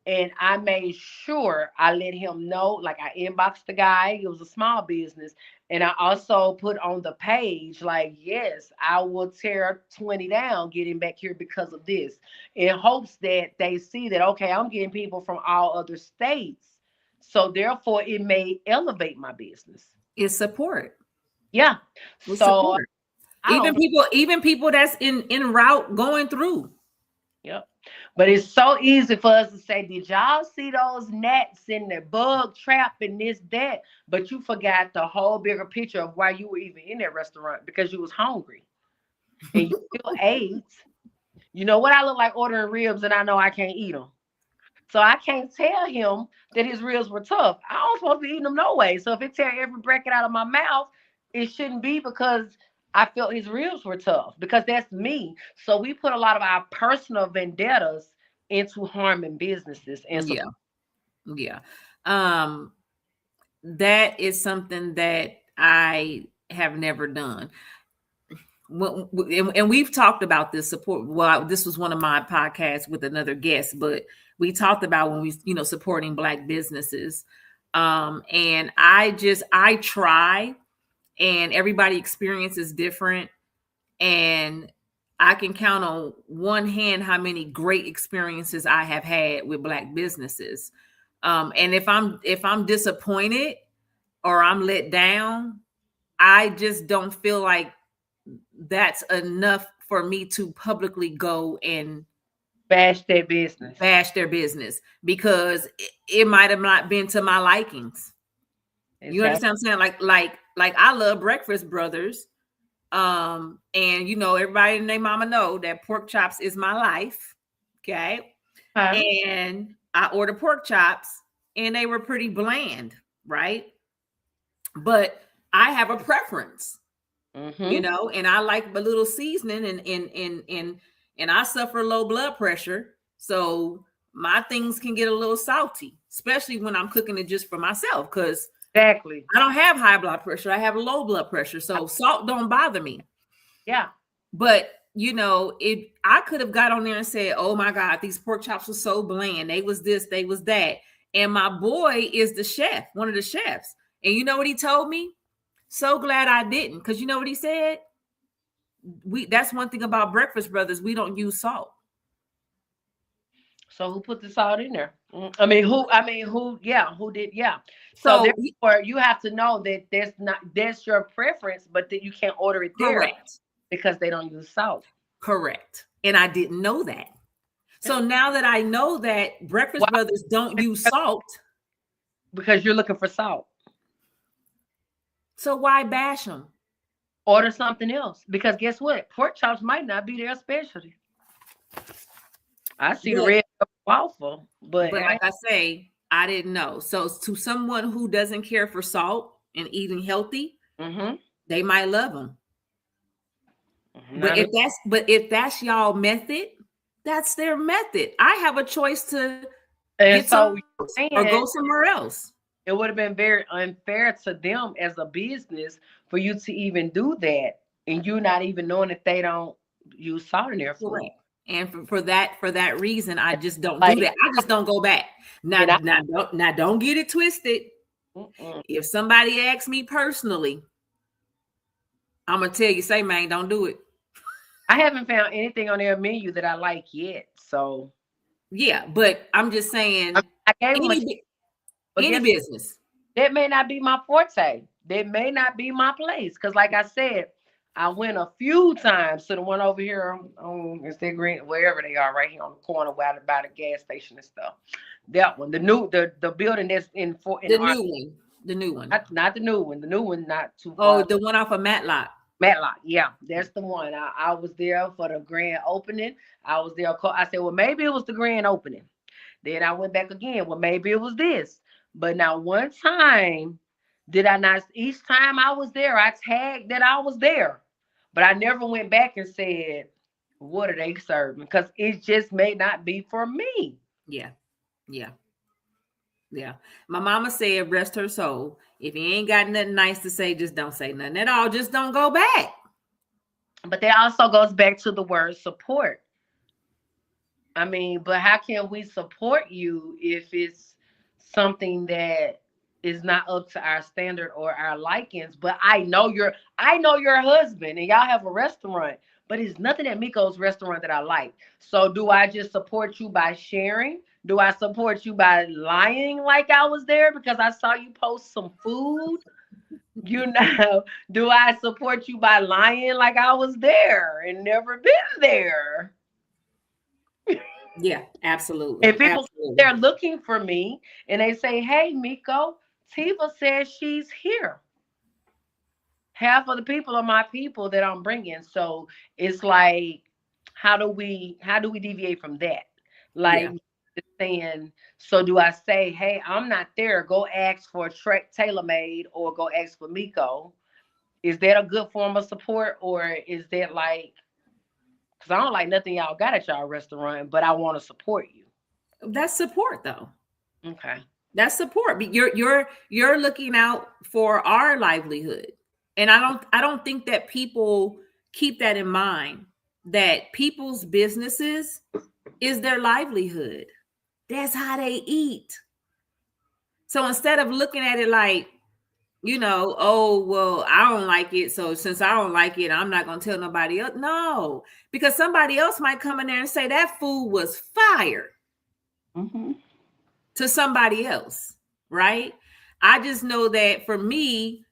And I made sure I let him know, like I inboxed the guy. It was a small business. And I also put on the page, like, yes, I will tear 20 down getting back here because of this, in hopes that they see that, okay, I'm getting people from all other states. So therefore, it may elevate my business. It's support. Yeah. It's so support. Even people that's in route going through. Yep. But it's so easy for us to say, did y'all see those gnats in the bug trap and this, that? But you forgot the whole bigger picture of why you were even in that restaurant, because you was hungry and you still ate. You know what? I look like ordering ribs and I know I can't eat them. So I can't tell him that his ribs were tough. I don't supposed to be eating them no way. So if it tear every bracket out of my mouth, it shouldn't be because I felt his ribs were tough, because that's me. So we put a lot of our personal vendettas into harming businesses. And so yeah. That is something that I have never done. And we've talked about this support. Well, this was one of my podcasts with another guest, but we talked about when we, supporting Black businesses. And I try, and everybody experience is different. And I can count on one hand how many great experiences I have had with Black businesses. And if I'm disappointed or I'm let down, I just don't feel like that's enough for me to publicly go and bash their business, because it might have not been to my likings. Exactly. You understand what I'm saying? Like I love Breakfast Brothers. And everybody and their mama know that pork chops is my life. Okay. And I ordered pork chops and they were pretty bland, right? But I have a preference. And I like a little seasoning, and I suffer low blood pressure, so my things can get a little salty, especially when I'm cooking it just for myself, because exactly, I don't have high blood pressure, I have low blood pressure, so salt don't bother me. Yeah. But I could have got on there and said, oh my God, these pork chops were so bland, they was this, they was that. And my boy is the chef, one of the chefs, and you know what he told me? So glad I didn't, because you know what he said? That's one thing about Breakfast Brothers, we don't use salt. So who put the salt in there? Who did? Yeah. So therefore, you have to know that that's your preference, but that you can't order it there. Correct. Because they don't use salt. Correct. And I didn't know that. So now that I know that Breakfast Brothers don't use salt. Because you're looking for salt. So why bash them? Order something else. Because guess what? Pork chops might not be their specialty. I see the red waffle, but like I say, I didn't know. So to someone who doesn't care for salt and eating healthy, they might love them. But if that's y'all method, that's their method. I have a choice to get or go somewhere else. It would have been very unfair to them as a business for you to even do that, and you not even knowing that they don't use salt in their food. Correct. And for that reason, I just don't do that. I just don't go back. Now don't get it twisted. If somebody asks me personally, I'm gonna tell you, say, man, don't do it. I haven't found anything on their menu that I like yet. So yeah, but I'm just saying, I gave them any business. That may not be my forte. That may not be my place. Because like I said, I went a few times to the one over here on is that green wherever they are, right here on the corner by the gas station and stuff. That one, the building that's in The our new one. The new one. not the new one. The new one not too Oh, far. the one off of Matlock. Matlock, yeah, that's the one. I was there for the grand opening. I was there. I said, well, maybe it was the grand opening. Then I went back again. Well, maybe it was this. But now one time, did I not? Each time I was there, I tagged that I was there. But I never went back and said, what are they serving? Because it just may not be for me. Yeah. Yeah. Yeah. My mama said, rest her soul. If you ain't got nothing nice to say, just don't say nothing at all. Just don't go back. But that also goes back to the word support. I mean, but how can we support you if it's something that is not up to our standard or our likings? But I know your husband and y'all have a restaurant, but it's nothing at Miko's restaurant that I like. So do I just support you by sharing? Do I support you by lying like I was there because I saw you post some food? You know, do I support you by lying like I was there and never been there? Yeah, absolutely. And people, Absolutely. they're looking for me and they say, hey, Miko, Tiva says she's here. Half of the people are my people that I'm bringing. So it's like, how do we deviate from that? Yeah. Like saying, so do I say, hey, I'm not there. Go ask for Trek TaylorMade or go ask for Miko. Is that a good form of support? Or is that like, because I don't like nothing y'all got at y'all restaurant, but I want to support you. That's support though. Okay. That's support. But you're looking out for our livelihood. And I don't think that people keep that in mind, that people's businesses is their livelihood. That's how they eat. So instead of looking at it like, oh, well, I don't like it. So since I don't like it, I'm not going to tell nobody else. No, because somebody else might come in there and say that food was fire Mm-hmm. to somebody else. Right. I just know that for me,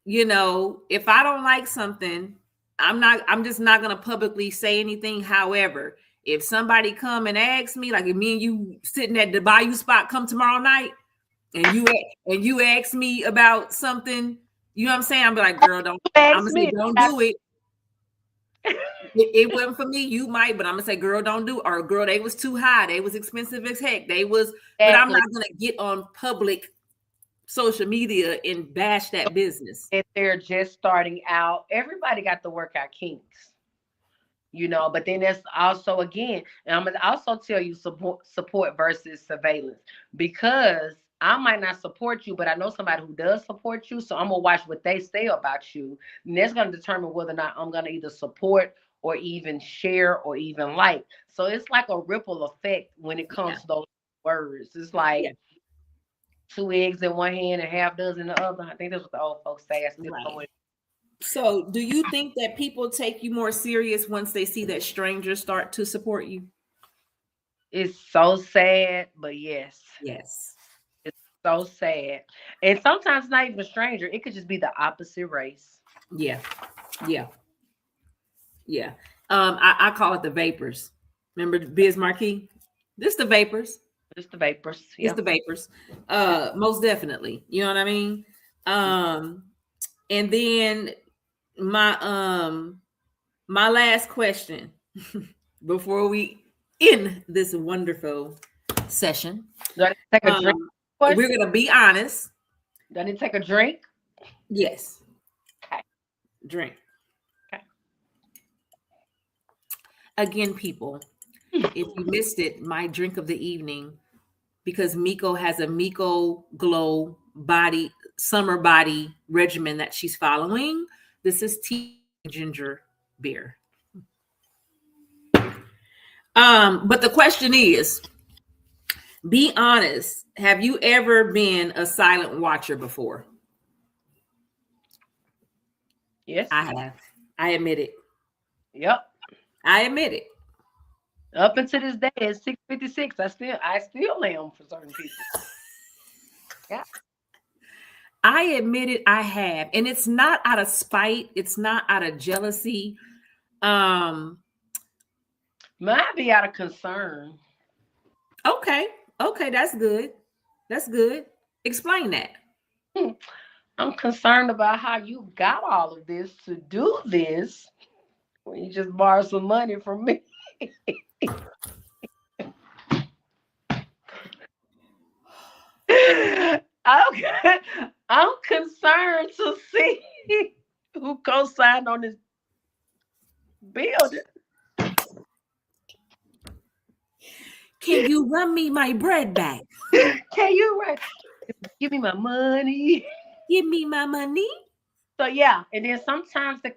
if I don't like something, I'm just not going to publicly say anything. However, if somebody come and ask me, like if me and you sitting at the Bayou spot come tomorrow night, and you ask me about something, you know what I'm saying? I'm like, girl, I'm Ask gonna say, me. don't do it. It wasn't for me. You might, but I'm gonna say, girl, don't do it. Or girl, they was too high. They was expensive as heck. But I'm not gonna get on public social media and bash that business. If they're just starting out, everybody got to work out kinks, but then there's also again, and I'm gonna also tell you support versus surveillance because I might not support you, but I know somebody who does support you, so I'm gonna watch what they say about you, and that's gonna determine whether or not I'm gonna either support or even share or even like. So it's like a ripple effect when it comes to those words. It's like two eggs in one hand and half dozen in the other. I think that's what the old folks say. I still know it. So do you think that people take you more serious once they see that strangers start to support you? It's so sad, but yes. Yes. It's so sad. And sometimes not even a stranger. It could just be the opposite race. Yeah. Yeah. Yeah. I call it the vapors. Remember Biz Marquis? This the vapors. It's the vapors. It's the vapors. Most definitely. You know what I mean? And then my last question before we end this wonderful session. Do I take a drink? We're gonna be honest. Do I need to take a drink? Yes. Okay. Drink. Okay. Again, people, if you missed it, my drink of the evening, because Miko has a Miko Glow summer body regimen that she's following. This is tea ginger beer. But the question is, be honest. Have you ever been a silent watcher before? Yes. I have. I admit it. Yep. I admit it. Up until this day, at 6:56, I still am for certain people. Yeah. I admit it, I have. And it's not out of spite. It's not out of jealousy. Might be out of concern. Okay. Okay, that's good. That's good. Explain that. I'm concerned about how you got all of this to do this when you just borrow some money from me. I'm, I'm concerned to see who co-signed on this building. Can you run me my bread back? Can you give me my money? Give me my money. So yeah, and then sometimes I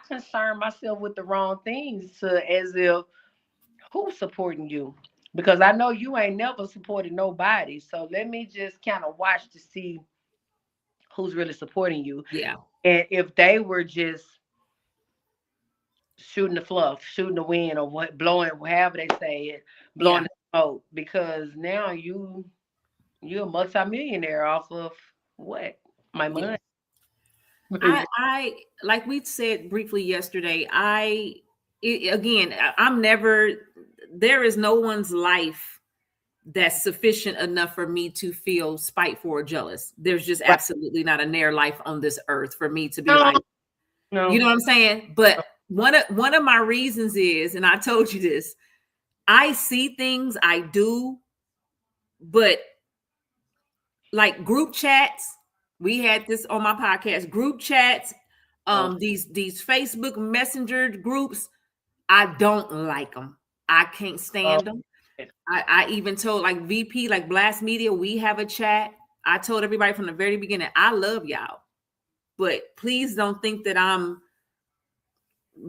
concern myself with the wrong things to as if who's supporting you? Because I know you ain't never supported nobody. So let me just kind of watch to see who's really supporting you. Yeah. And if they were just shooting the fluff, shooting the wind, or what, blowing, however they say it, blowing the smoke, because now you're a multimillionaire off of what? My money. I like we said briefly yesterday, I'm never, there is no one's life that's sufficient enough for me to feel spiteful or jealous. There's just absolutely not a near life on this earth for me to be like, no. You know what I'm saying? But one of my reasons is, and I told you this, I see things, I do, but like group chats, we had this on my podcast, group chats, these Facebook Messenger groups, I don't like them. I can't stand them. I even told like VP, like Blast Media, we have a chat. I told everybody from the very beginning, I love y'all, but please don't think that I'm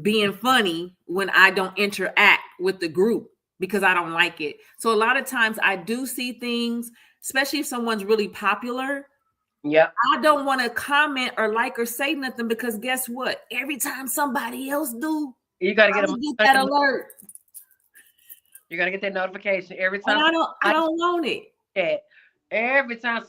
being funny when I don't interact with the group because I don't like it. So a lot of times I do see things, especially if someone's really popular. Yeah. I don't want to comment or like or say nothing because guess what? Every time somebody else do, you gotta get that alert. You gotta get that notification every time. And I don't want it. Chat. Every time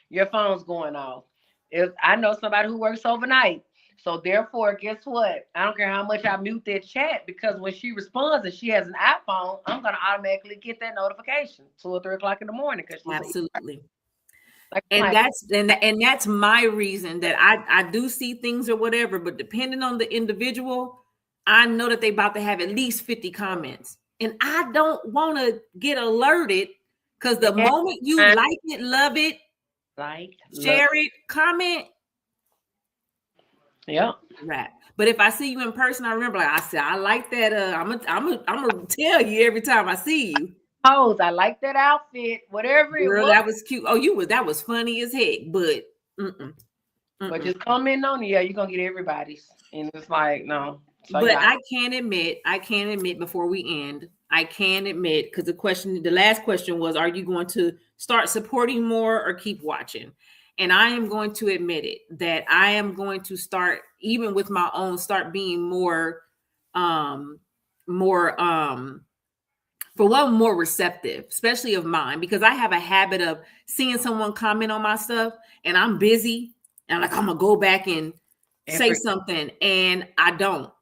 your phone's going off. If I know somebody who works overnight. So therefore, guess what? I don't care how much I mute that chat because when she responds and she has an iPhone, I'm gonna automatically get that notification 2 or 3 o'clock in the morning. Absolutely. And that's my reason that I do see things or whatever, but depending on the individual, I know that they about to have at least 50 comments. And I don't want to get alerted because the moment you like it, love it, share it, comment. Yeah. Right. But if I see you in person, I remember like I said, I like that. I'm gonna tell you every time I see you. Pose, I like that outfit, whatever it was. That was cute. Oh, that was funny as heck, but but just comment on it, you're gonna get everybody's. And it's like, no. So, but I can admit before we end, because the last question was, are you going to start supporting more or keep watching? And I am going to admit it that I am going to start, even with my own, start being more receptive, especially of mine, because I have a habit of seeing someone comment on my stuff and I'm busy and I'm gonna go back and say something and I don't.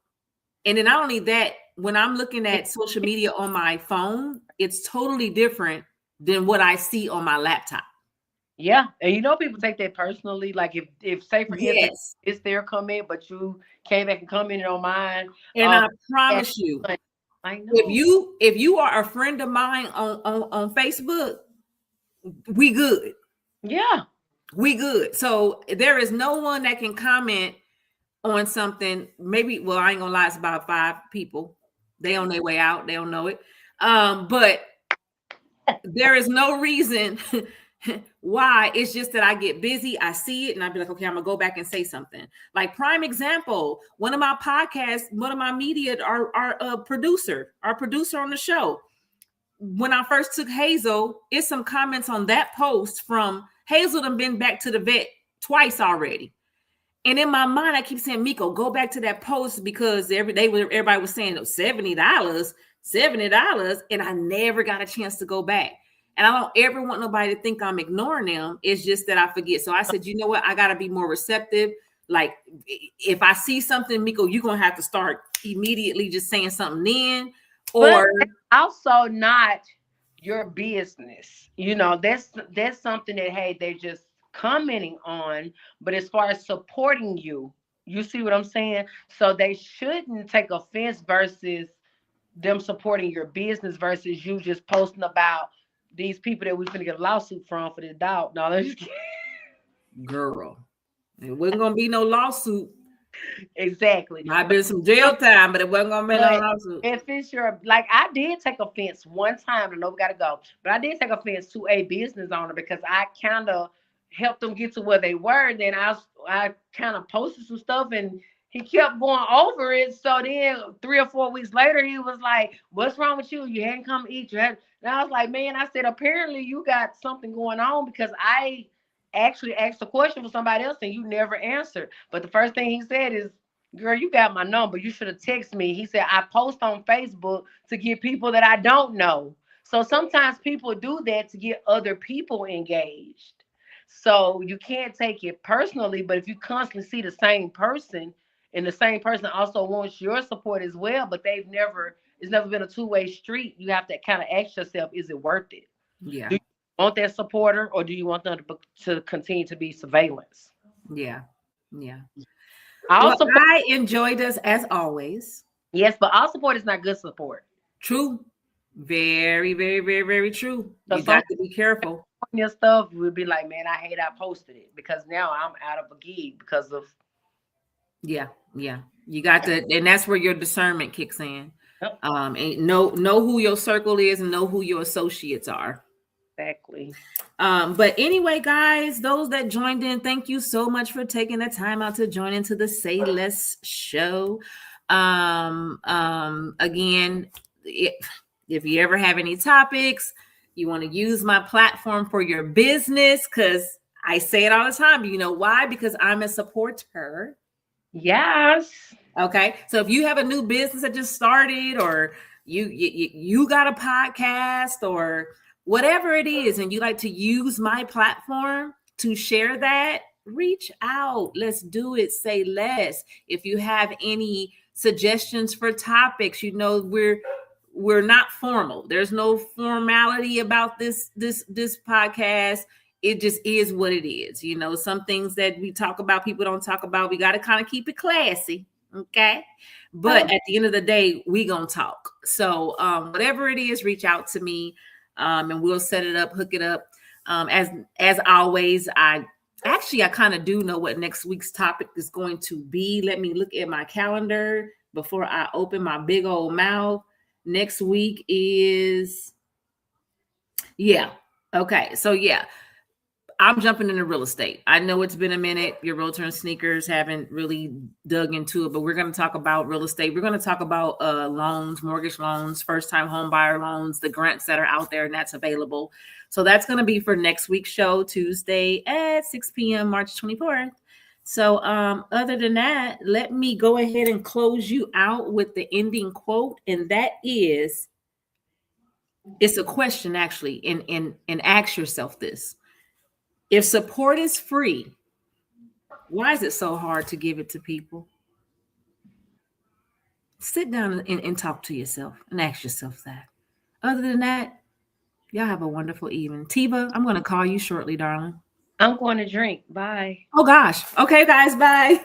And then not only that, when I'm looking at social media on my phone, it's totally different than what I see on my laptop. Yeah, and people take that personally. Like if say for instance, it's their comment, but you came back and commented on mine. And I promise you, I know. If you are a friend of mine on Facebook, we good. Yeah, we good. So there is no one that can comment on something. Maybe, well, I ain't gonna lie, it's about 5 people. They on their way out. They don't know it. But there is no reason why. It's just that I get busy. I see it and I'd be like, okay, I'm gonna go back and say something. Like prime example, one of my podcasts, one of my media, our producer on the show. When I first took Hazel, it's some comments on that post from Hazel done been back to the vet twice already. And in my mind, I keep saying, Miko, go back to that post because everybody was saying $70, and I never got a chance to go back. And I don't ever want nobody to think I'm ignoring them. It's just that I forget. So I said, you know what? I got to be more receptive. Like if I see something, Miko, you're going to have to start immediately just saying something then. Or but also not your business. That's something that, hey, they're just commenting on. But as far as supporting you, you see what I'm saying? So they shouldn't take offense versus them supporting your business versus you just posting about these people that we finna get a lawsuit from for this dog. No, let's just girl, it wasn't gonna be no lawsuit. exactly. Might been some jail time, but it wasn't gonna be no But lawsuit. if it's your, like, I did take offense one time. I know we gotta go, but I did take offense to a business owner because I kind of helped them get to where they were. Then I kind of posted some stuff and he kept going over it. So then 3 or 4 weeks later, he was like, "What's wrong with you? You hadn't come to eat. You had." And I was like, "Man," I said, "apparently you got something going on because I actually asked a question for somebody else and you never answered." But the first thing he said is, "Girl, you got my number. You should have texted me." He said, "I post on Facebook to get people that I don't know." So sometimes people do that to get other people engaged. So you can't take it personally, but if you constantly see the same person and the same person also wants your support as well, but it's never been a two-way street, you have to kind of ask yourself, is it worth it? Yeah, Do you want that supporter or do you want them to continue to be surveillance? yeah, yeah. All Well, support, I enjoyed us as always. yes, but all support is not good support. True. Very, very, very, very true. So You some got to be careful. your stuff would be like, "Man, I hate I posted it because now I'm out of a gig because of." Yeah, yeah. You got to, and that's where your discernment kicks in. Yep. And know who your circle is and know who your associates are. Exactly. But anyway, guys, those that joined in, thank you so much for taking the time out to join into the Say Less show. Again, if you ever have any topics, you want to use my platform for your business, because I say it all the time. You know why? Because I'm a supporter. Yes. Okay. So if you have a new business that just started, or you got a podcast or whatever it is, and you like to use my platform to share that, reach out. Let's do it. Say less. If you have any suggestions for topics, we're not formal. There's no formality about this podcast. It just is what it is. Some things that we talk about, people don't talk about. We got to kind of keep it classy. Okay. But at the end of the day, we gonna talk. So whatever it is, reach out to me, and we'll set it up, hook it up. As always, I kind of do know what next week's topic is going to be. Let me look at my calendar before I open my big old mouth. Next week is, okay. So I'm jumping into real estate. I know it's been a minute. Your realtor and sneakers haven't really dug into it, but we're going to talk about real estate. We're going to talk about loans, mortgage loans, first-time home buyer loans, the grants that are out there and that's available. So that's going to be for next week's show, Tuesday at 6 p.m., March 24th. So other than that, let me go ahead and close you out with the ending quote. And that is, it's a question actually, and ask yourself this. If support is free, why is it so hard to give it to people? Sit down and talk to yourself and ask yourself that. Other than that, y'all have a wonderful evening. Tiva, I'm going to call you shortly, darling. I'm going to drink. Bye. Oh, gosh. Okay, guys. Bye.